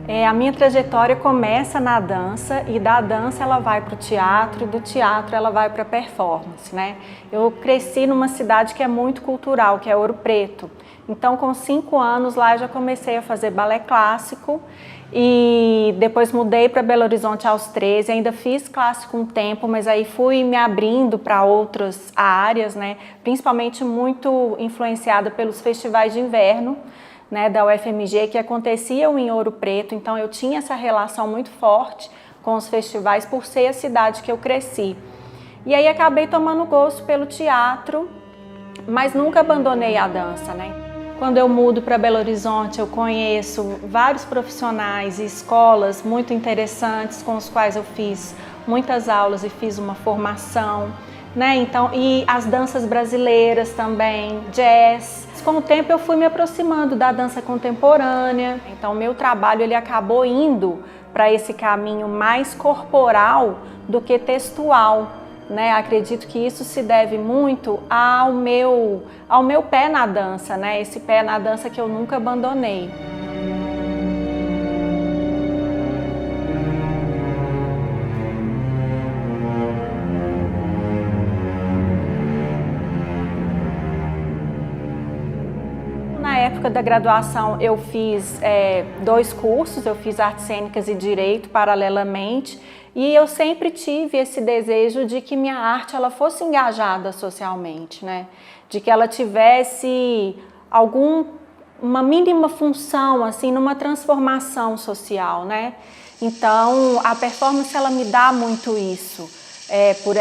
A minha trajetória começa na dança e da dança ela vai para o teatro e do teatro ela vai para a performance, né? Eu cresci numa cidade que é muito cultural, que é Ouro Preto. Então, com 5 anos lá eu já comecei a fazer balé clássico e depois mudei para Belo Horizonte aos 13, ainda fiz clássico um tempo, mas aí fui me abrindo para outras áreas, né? Principalmente muito influenciada pelos festivais de inverno, né, da UFMG, que aconteciam em Ouro Preto, então eu tinha essa relação muito forte com os festivais por ser a cidade que eu cresci. E aí acabei tomando gosto pelo teatro, mas nunca abandonei a dança, né? Quando eu mudo para Belo Horizonte, eu conheço vários profissionais e escolas muito interessantes com os quais eu fiz muitas aulas e fiz uma formação, né? Então, e as danças brasileiras também, jazz. Com o tempo eu fui me aproximando da dança contemporânea, então o meu trabalho ele acabou indo para esse caminho mais corporal do que textual, né? Acredito que isso se deve muito ao meu pé na dança, né? Esse pé na dança que eu nunca abandonei. Na época da graduação eu fiz 2 cursos, eu fiz artes cênicas e direito paralelamente e eu sempre tive esse desejo de que minha arte ela fosse engajada socialmente, né? De que ela tivesse uma mínima função assim numa transformação social, né? Então a performance ela me dá muito isso, por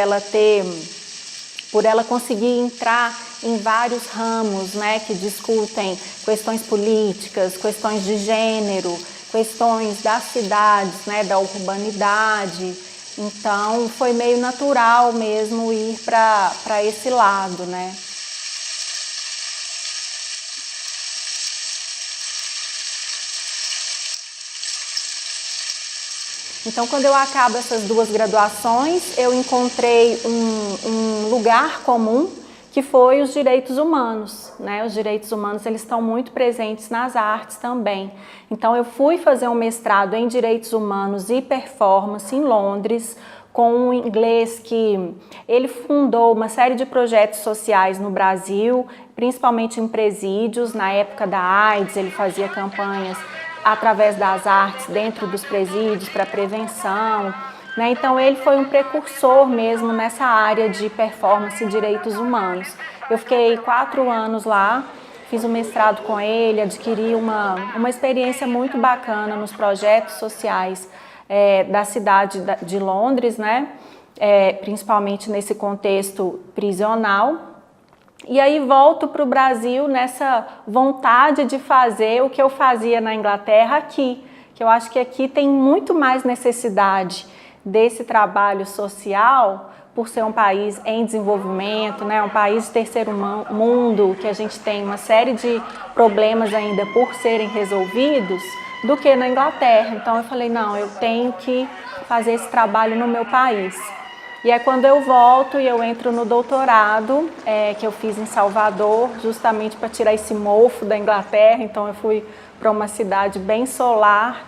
ela conseguir entrar em vários ramos, né, que discutem questões políticas, questões de gênero, questões das cidades, né, da urbanidade. Então foi meio natural mesmo ir para esse lado, né? Então, quando eu acabo essas 2 graduações, eu encontrei um lugar comum, que foi os direitos humanos, né? Os direitos humanos eles estão muito presentes nas artes também. Então, eu fui fazer um mestrado em direitos humanos e performance em Londres, com um inglês que ele fundou uma série de projetos sociais no Brasil, principalmente em presídios. Na época da AIDS, ele fazia campanhas através das artes dentro dos presídios para prevenção, né? Então ele foi um precursor mesmo nessa área de performance e direitos humanos. Eu fiquei 4 anos lá, fiz um mestrado com ele, adquiri uma experiência muito bacana nos projetos sociais da cidade de Londres, né? Principalmente nesse contexto prisional. E aí volto para o Brasil nessa vontade de fazer o que eu fazia na Inglaterra aqui, que eu acho que aqui tem muito mais necessidade desse trabalho social, por ser um país em desenvolvimento, né? Um país de terceiro mundo, que a gente tem uma série de problemas ainda por serem resolvidos, do que na Inglaterra. Então eu falei, não, eu tenho que fazer esse trabalho no meu país. E é quando eu volto e eu entro no doutorado, que eu fiz em Salvador, justamente para tirar esse mofo da Inglaterra. Então eu fui para uma cidade bem solar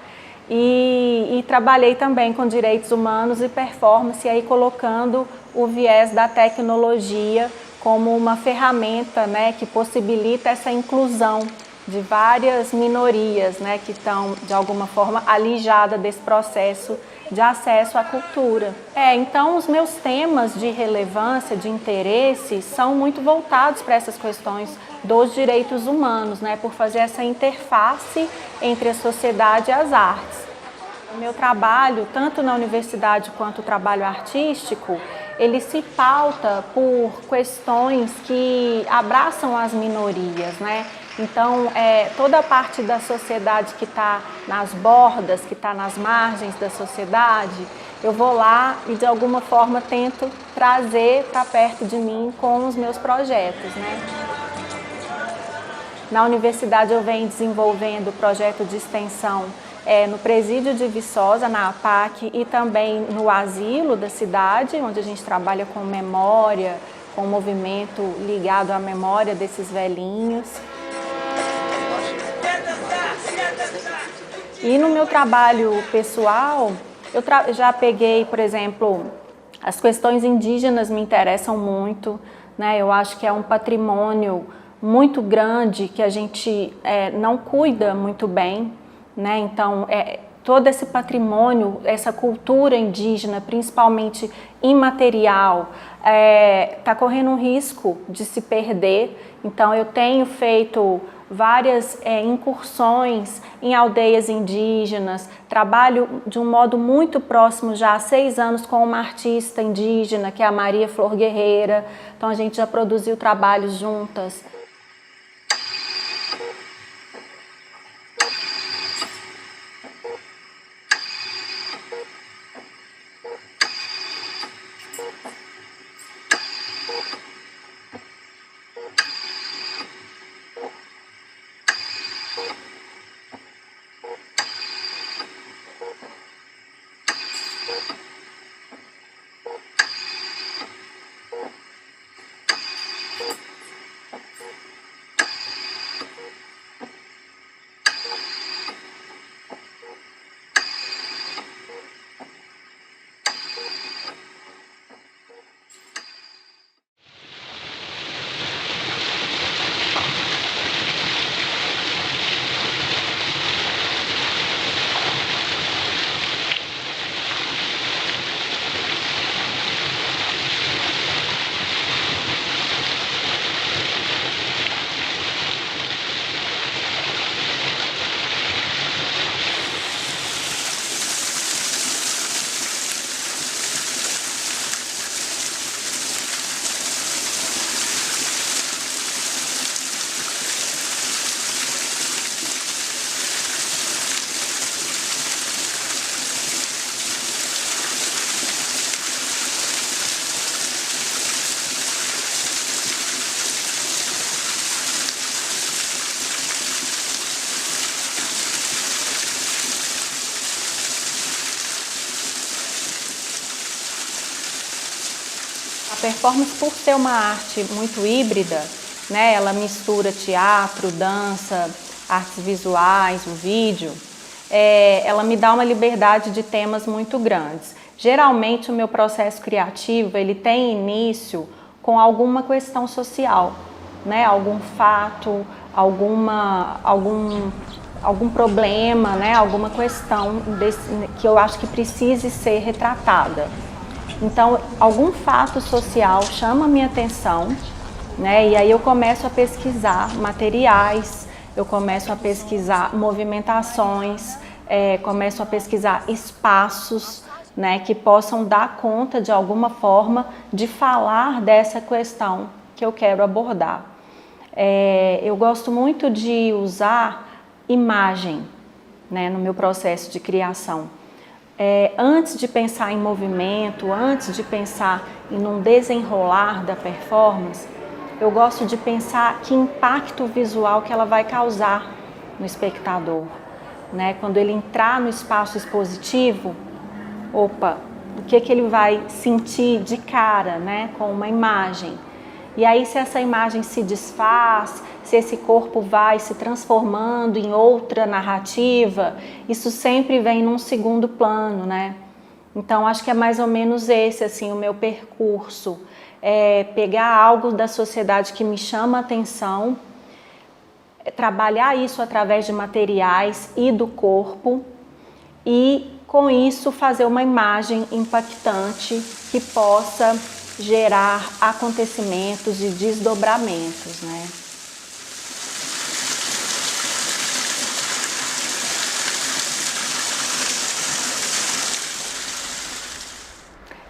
e trabalhei também com direitos humanos e performance, e aí colocando o viés da tecnologia como uma ferramenta, né, que possibilita essa inclusão de várias minorias, né, que estão de alguma forma alijadas desse processo de acesso à cultura. Então os meus temas de relevância, de interesse, são muito voltados para essas questões dos direitos humanos, né, por fazer essa interface entre a sociedade e as artes. O meu trabalho, tanto na universidade quanto o trabalho artístico, ele se pauta por questões que abraçam as minorias, né? Então, toda a parte da sociedade que está nas bordas, que está nas margens da sociedade, eu vou lá e de alguma forma tento trazer para perto de mim com os meus projetos, né? Na universidade eu venho desenvolvendo o projeto de extensão no presídio de Viçosa, na APAC, e também no asilo da cidade, onde a gente trabalha com memória, com um movimento ligado à memória desses velhinhos. E no meu trabalho pessoal, eu já peguei, por exemplo, as questões indígenas me interessam muito, né? Eu acho que é um patrimônio muito grande que a gente não cuida muito bem, né? Então, todo esse patrimônio, essa cultura indígena, principalmente imaterial, está correndo um risco de se perder. Então, eu tenho feito várias incursões em aldeias indígenas, trabalho de um modo muito próximo já há 6 anos com uma artista indígena, que é a Maria Flor Guerreira. Então, a gente já produziu trabalhos juntas. A performance, por ser uma arte muito híbrida, né, ela mistura teatro, dança, artes visuais, o vídeo, ela me dá uma liberdade de temas muito grandes. Geralmente o meu processo criativo ele tem início com alguma questão social, né, algum fato, algum problema, né, alguma questão que eu acho que precise ser retratada. Então, algum fato social chama a minha atenção, né? E aí eu começo a pesquisar materiais, eu começo a pesquisar movimentações, começo a pesquisar espaços, né, que possam dar conta de alguma forma de falar dessa questão que eu quero abordar. Eu gosto muito de usar imagem, né, no meu processo de criação. Antes de pensar em movimento, antes de pensar em um desenrolar da performance, eu gosto de pensar que impacto visual que ela vai causar no espectador, né? Quando ele entrar no espaço expositivo, o que ele vai sentir de cara, né, com uma imagem. E aí, se essa imagem se desfaz, se esse corpo vai se transformando em outra narrativa, isso sempre vem num segundo plano, né? Então, acho que é mais ou menos esse, assim, o meu percurso. Pegar algo da sociedade que me chama a atenção, trabalhar isso através de materiais e do corpo e, com isso, fazer uma imagem impactante que possa gerar acontecimentos e desdobramentos, né?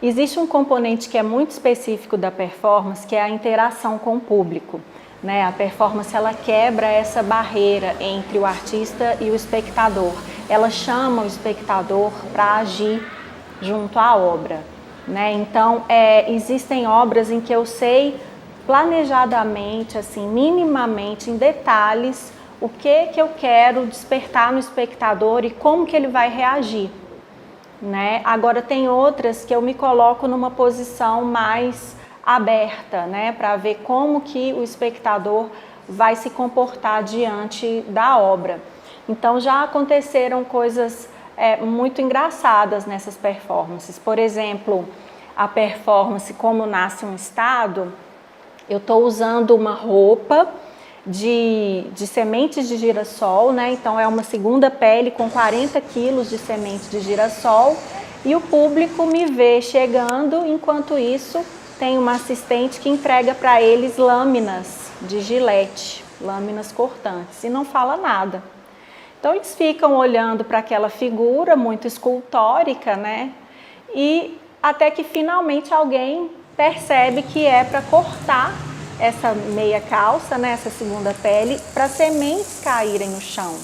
Existe um componente que é muito específico da performance, que é a interação com o público, né? A performance ela quebra essa barreira entre o artista e o espectador. Ela chama o espectador para agir junto à obra, né? Então, existem obras em que eu sei planejadamente, assim, minimamente, em detalhes, o que eu quero despertar no espectador e como que ele vai reagir, né? Agora, tem outras que eu me coloco numa posição mais aberta, né? Para ver como que o espectador vai se comportar diante da obra. Então já aconteceram coisas muito engraçadas nessas performances. Por exemplo, a performance Como Nasce um Estado, eu estou usando uma roupa de sementes de girassol, né? Então é uma segunda pele com 40 quilos de semente de girassol e o público me vê chegando, enquanto isso tem uma assistente que entrega para eles lâminas de gilete, lâminas cortantes, e não fala nada. Então eles ficam olhando para aquela figura muito escultórica, né? E até que finalmente alguém percebe que é para cortar essa meia calça, né, essa segunda pele, para sementes caírem no chão,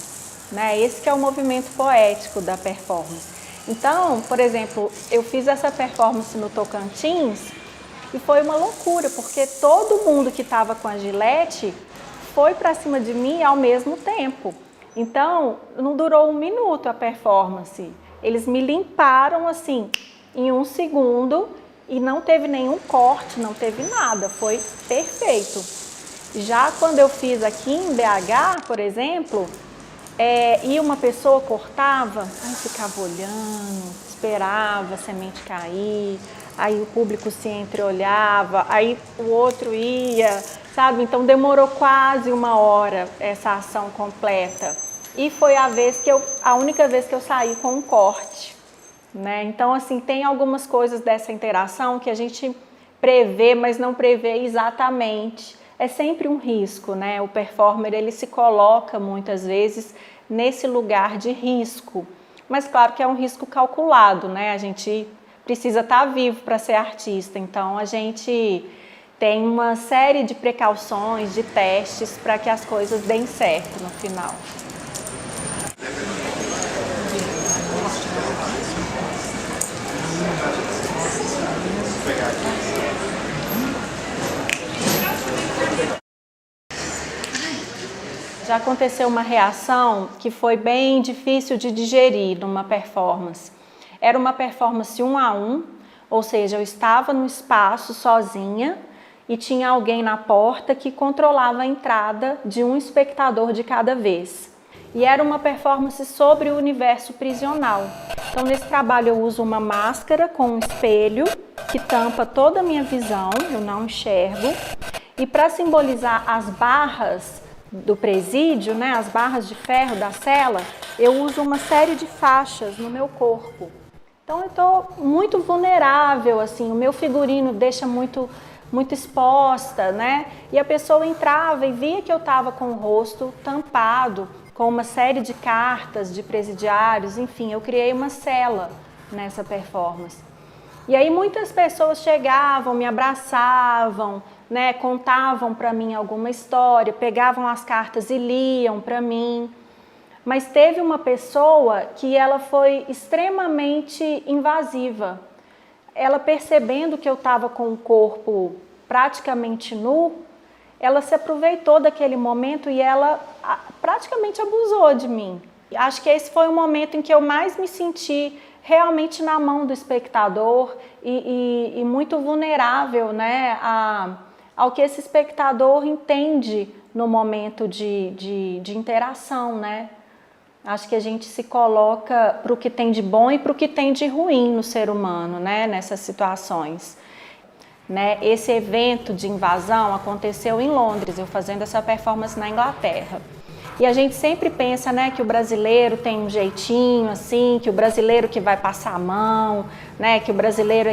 né? Esse que é o movimento poético da performance. Então, por exemplo, eu fiz essa performance no Tocantins e foi uma loucura, porque todo mundo que estava com a gilete foi para cima de mim ao mesmo tempo. Então, não durou um minuto a performance. Eles me limparam assim, em um segundo, e não teve nenhum corte, não teve nada, foi perfeito. Já quando eu fiz aqui em BH, por exemplo, e uma pessoa cortava, aí ficava olhando, esperava a semente cair, aí o público se entreolhava, aí o outro ia, sabe? Então demorou quase uma hora essa ação completa. E foi a única vez que eu saí com um corte, né? Então, assim, tem algumas coisas dessa interação que a gente prevê, mas não prevê exatamente. É sempre um risco, né? O performer, ele se coloca muitas vezes nesse lugar de risco. Mas claro que é um risco calculado, né? A gente precisa estar vivo para ser artista, então a gente tem uma série de precauções, de testes para que as coisas deem certo no final. Já aconteceu uma reação que foi bem difícil de digerir numa performance. Era uma performance 1 a 1, ou seja, eu estava no espaço sozinha e tinha alguém na porta que controlava a entrada de um espectador de cada vez. E era uma performance sobre o universo prisional. Então, nesse trabalho eu uso uma máscara com um espelho que tampa toda a minha visão, eu não enxergo. E para simbolizar as barras do presídio, né, as barras de ferro da cela, eu uso uma série de faixas no meu corpo. Então eu estou muito vulnerável, assim, o meu figurino deixa muito exposta, né? E a pessoa entrava e via que eu estava com o rosto tampado, com uma série de cartas de presidiários, enfim, eu criei uma cela nessa performance. E aí muitas pessoas chegavam, me abraçavam, né, contavam para mim alguma história, pegavam as cartas e liam para mim. Mas teve uma pessoa que ela foi extremamente invasiva. Ela, percebendo que eu estava com o corpo praticamente nu, ela se aproveitou daquele momento e ela praticamente abusou de mim. Acho que esse foi o momento em que eu mais me senti realmente na mão do espectador e muito vulnerável, né, ao que esse espectador entende no momento de interação, né? Acho que a gente se coloca para o que tem de bom e para o que tem de ruim no ser humano, né, nessas situações. Né? Esse evento de invasão aconteceu em Londres, eu fazendo essa performance na Inglaterra. E a gente sempre pensa, né, que o brasileiro tem um jeitinho assim, que o brasileiro que vai passar a mão, né, que o brasileiro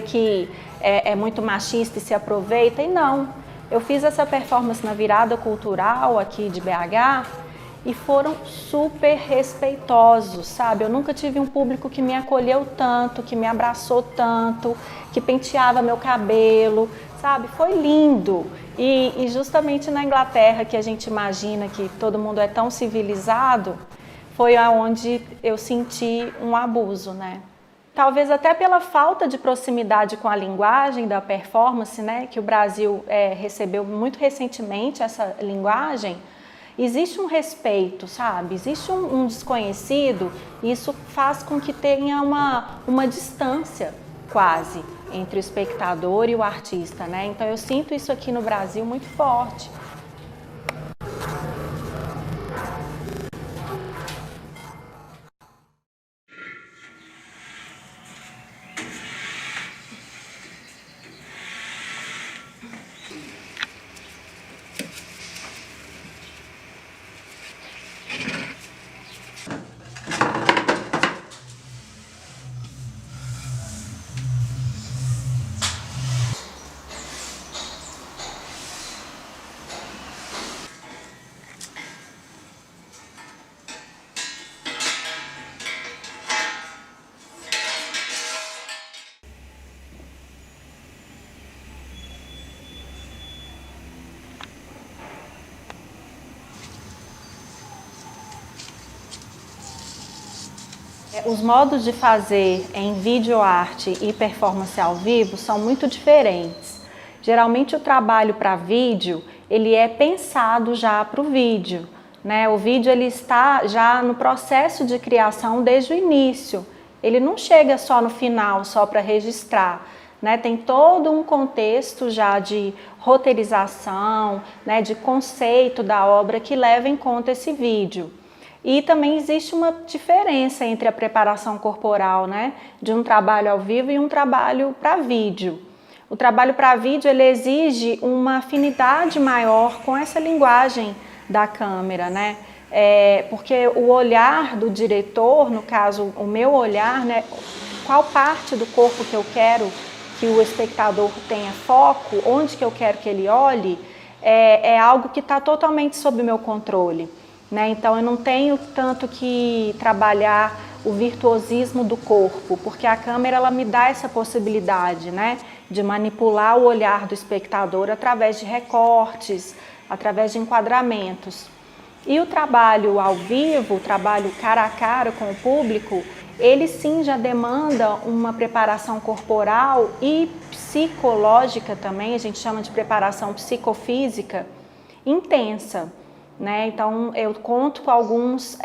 é muito machista e se aproveita. E não, eu fiz essa performance na virada cultural aqui de BH e foram super respeitosos, sabe? Eu nunca tive um público que me acolheu tanto, que me abraçou tanto, que penteava meu cabelo, sabe? Foi lindo. E justamente na Inglaterra, que a gente imagina que todo mundo é tão civilizado, foi aonde eu senti um abuso, né? Talvez até pela falta de proximidade com a linguagem da performance, né? Que o Brasil recebeu muito recentemente essa linguagem. Existe um respeito, sabe? Existe um desconhecido e isso faz com que tenha uma distância quase entre o espectador e o artista, né? Então eu sinto isso aqui no Brasil muito forte. Os modos de fazer em videoarte e performance ao vivo são muito diferentes. Geralmente o trabalho para vídeo, ele é pensado já para o vídeo, né? O vídeo ele está já no processo de criação desde o início. Ele não chega só no final, só para registrar, né? Tem todo um contexto já de roteirização, né? De conceito da obra que leva em conta esse vídeo. E também existe uma diferença entre a preparação corporal, né, de um trabalho ao vivo e um trabalho para vídeo. O trabalho para vídeo ele exige uma afinidade maior com essa linguagem da câmera, né? Porque o olhar do diretor, no caso o meu olhar, né, qual parte do corpo que eu quero que o espectador tenha foco, onde que eu quero que ele olhe, é algo que está totalmente sob o meu controle. Né? Então eu não tenho tanto que trabalhar o virtuosismo do corpo, porque a câmera ela me dá essa possibilidade, né, de manipular o olhar do espectador através de recortes, através de enquadramentos. E o trabalho ao vivo, o trabalho cara a cara com o público, ele sim já demanda uma preparação corporal e psicológica também, a gente chama de preparação psicofísica intensa. Né? Então eu conto com alguns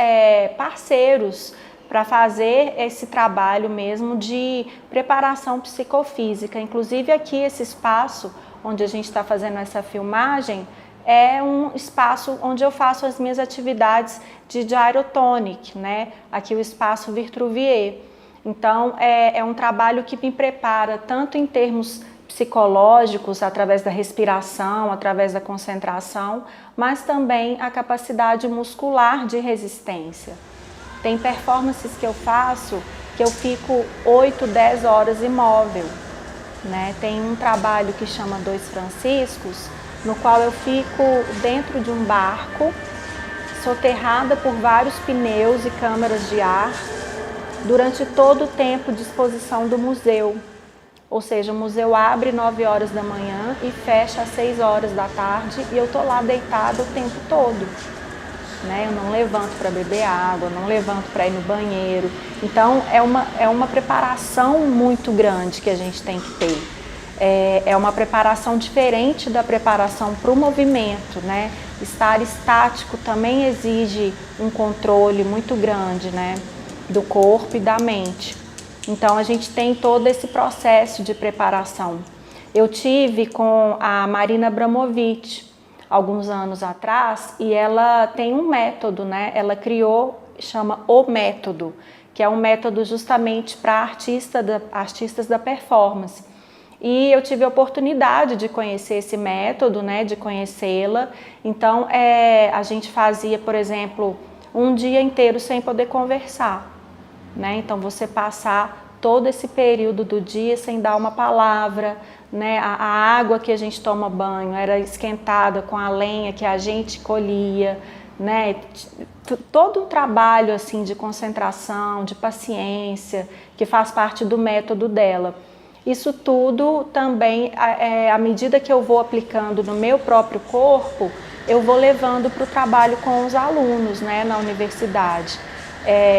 parceiros para fazer esse trabalho mesmo de preparação psicofísica. Inclusive aqui esse espaço onde a gente está fazendo essa filmagem é um espaço onde eu faço as minhas atividades de gyrotonic, né? Aqui o espaço Vitruvier. Então é um trabalho que me prepara tanto em termos psicológicos, através da respiração, através da concentração, mas também a capacidade muscular de resistência. Tem performances que eu faço que eu fico 8, 10 horas imóvel, né? Tem um trabalho que chama Dois Franciscos, no qual eu fico dentro de um barco, soterrada por vários pneus e câmaras de ar, durante todo o tempo de exposição do museu. Ou seja, o museu abre 9 horas da manhã e fecha às 6 horas da tarde e eu tô lá deitada o tempo todo. Né? Eu não levanto para beber água, não levanto para ir no banheiro. Então é uma preparação muito grande que a gente tem que ter. É uma preparação diferente da preparação para o movimento. Né? Estar estático também exige um controle muito grande, né? Do corpo e da mente. Então a gente tem todo esse processo de preparação. Eu tive com a Marina Abramovic alguns anos atrás e ela tem um método, né? Ela criou, chama O Método, que é um método justamente para artistas da performance. E eu tive a oportunidade de conhecer esse método, né? De conhecê-la. Então a gente fazia, por exemplo, um dia inteiro sem poder conversar. Né? Então você passar todo esse período do dia sem dar uma palavra, né? A água que a gente toma banho era esquentada com a lenha que a gente colhia, né? Todo um trabalho assim de concentração, de paciência, que faz parte do método dela. Isso tudo também, à medida que eu vou aplicando no meu próprio corpo, eu vou levando para o trabalho com os alunos, né? Na universidade.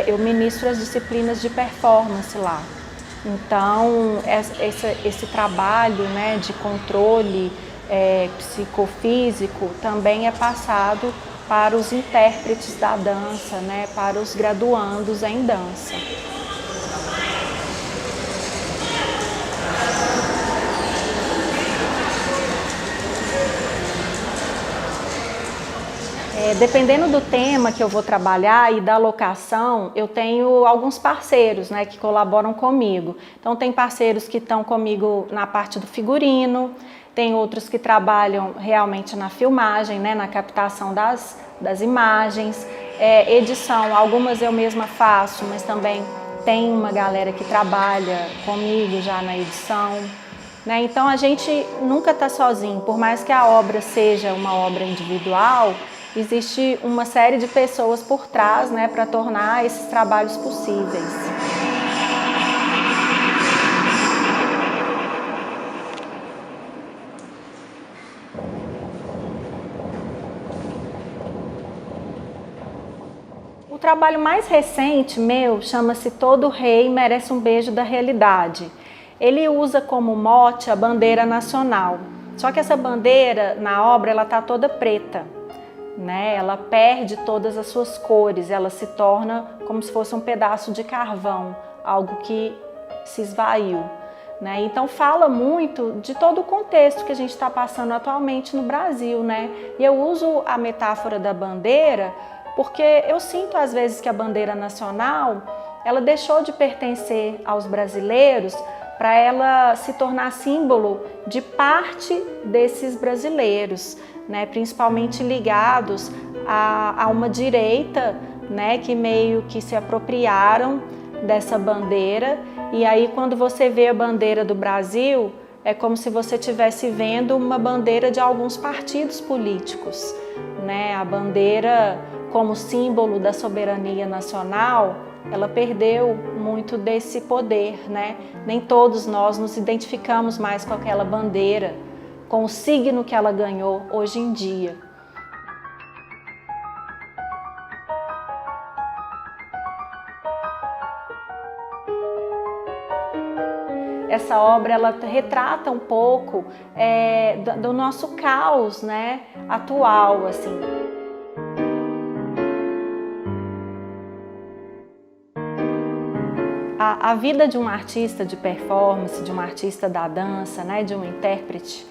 Eu ministro as disciplinas de performance lá. Então, esse trabalho, né, de controle psicofísico também é passado para os intérpretes da dança, né, para os graduandos em dança. Dependendo do tema que eu vou trabalhar e da locação, eu tenho alguns parceiros, né, que colaboram comigo. Então tem parceiros que estão comigo na parte do figurino, tem outros que trabalham realmente na filmagem, né, na captação das imagens, edição, algumas eu mesma faço, mas também tem uma galera que trabalha comigo já na edição. Né? Então a gente nunca está sozinho, por mais que a obra seja uma obra individual, existe uma série de pessoas por trás, né, para tornar esses trabalhos possíveis. O trabalho mais recente meu chama-se Todo Rei Merece um Beijo da Realidade. Ele usa como mote a bandeira nacional. Só que essa bandeira, na obra, ela está toda preta, né? Ela perde todas as suas cores, ela se torna como se fosse um pedaço de carvão, algo que se esvaiu, né? Então fala muito de todo o contexto que a gente está passando atualmente no Brasil, né? E eu uso a metáfora da bandeira porque eu sinto às vezes que a bandeira nacional, ela deixou de pertencer aos brasileiros para ela se tornar símbolo de parte desses brasileiros, né, principalmente ligados a uma direita, né, que meio que se apropriaram dessa bandeira. E aí quando você vê a bandeira do Brasil, é como se você estivesse vendo uma bandeira de alguns partidos políticos, né? A bandeira como símbolo da soberania nacional, ela perdeu muito desse poder, né? Nem todos nós nos identificamos mais com aquela bandeira, com o signo que ela ganhou hoje em dia. Essa obra ela retrata um pouco do nosso caos, né, atual, assim. A vida de um artista de performance, de um artista da dança, né, de um intérprete,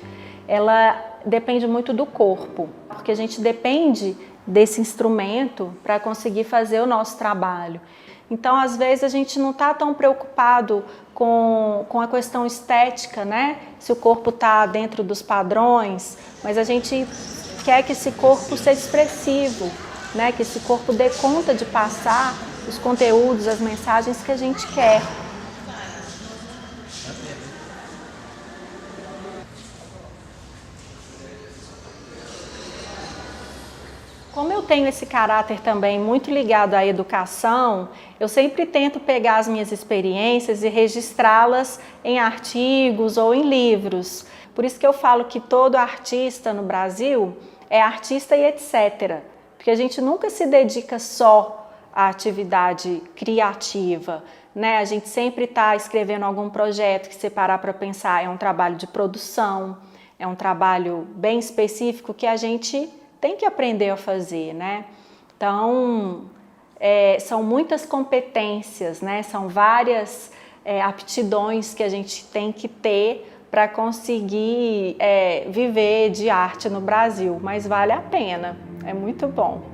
ela depende muito do corpo, porque a gente depende desse instrumento para conseguir fazer o nosso trabalho. Então, às vezes, a gente não está tão preocupado com a questão estética, né? Se o corpo está dentro dos padrões, mas a gente quer que esse corpo seja expressivo, né? Que esse corpo dê conta de passar os conteúdos, as mensagens que a gente quer. Como eu tenho esse caráter também muito ligado à educação, eu sempre tento pegar as minhas experiências e registrá-las em artigos ou em livros. Por isso que eu falo que todo artista no Brasil é artista e etc. Porque a gente nunca se dedica só à atividade criativa, né? A gente sempre está escrevendo algum projeto que, se parar para pensar, é um trabalho de produção, é um trabalho bem específico que a gente tem que aprender a fazer, né? Então, são muitas competências, né? São várias aptidões que a gente tem que ter para conseguir viver de arte no Brasil, mas vale a pena, é muito bom.